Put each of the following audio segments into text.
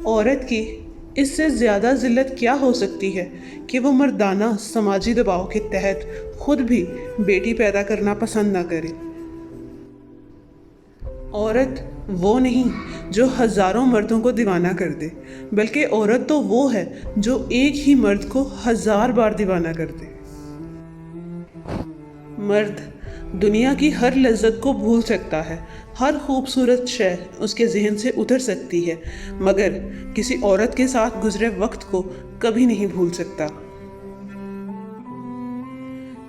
عورت کی اس سے زیادہ ذلت کیا ہو سکتی ہے کہ وہ مردانہ سماجی دباؤ کے تحت خود بھی بیٹی پیدا کرنا پسند نہ کرے۔ عورت وہ نہیں جو ہزاروں مردوں کو دیوانہ کر دے، بلکہ عورت تو وہ ہے جو ایک ہی مرد کو 1000 بار دیوانہ کر دے۔ مرد دنیا کی ہر لذت کو بھول سکتا ہے، ہر خوبصورت شے اس کے ذہن سے اتر سکتی ہے، مگر کسی عورت کے ساتھ گزرے وقت کو کبھی نہیں بھول سکتا۔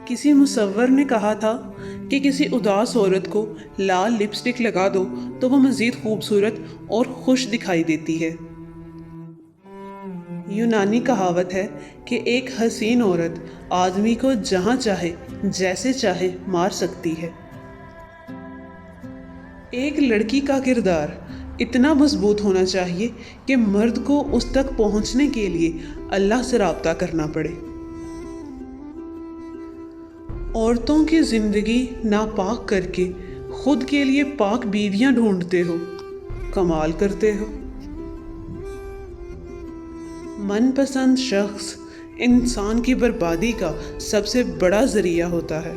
کسی مصور نے کہا تھا کہ کسی اداس عورت کو لال لپسٹک لگا دو تو وہ مزید خوبصورت اور خوش دکھائی دیتی ہے۔ یونانی کہاوت ہے کہ ایک حسین عورت آدمی کو جہاں چاہے جیسے چاہے مار سکتی ہے۔ ایک لڑکی کا کردار اتنا مضبوط ہونا چاہیے کہ مرد کو اس تک پہنچنے کے لیے اللہ سے رابطہ کرنا پڑے۔ عورتوں کی زندگی ناپاک کر کے خود کے لیے پاک بیویاں ڈھونڈتے ہو، کمال کرتے ہو۔ من پسند شخص انسان کی بربادی کا سب سے بڑا ذریعہ ہوتا ہے۔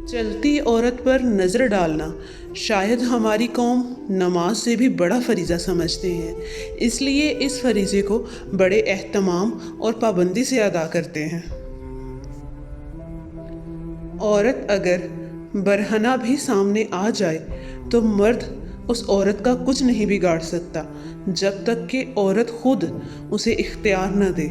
چلتی عورت پر نظر ڈالنا شاید ہماری قوم نماز سے بھی بڑا فریضہ سمجھتے ہیں، اس لیے اس فریضے کو بڑے اہتمام اور پابندی سے ادا کرتے ہیں۔ عورت اگر برہنہ بھی سامنے آ جائے تو مرد اس عورت کا کچھ نہیں بگاڑ سکتا جب تک کہ عورت خود اسے اختیار نہ دے۔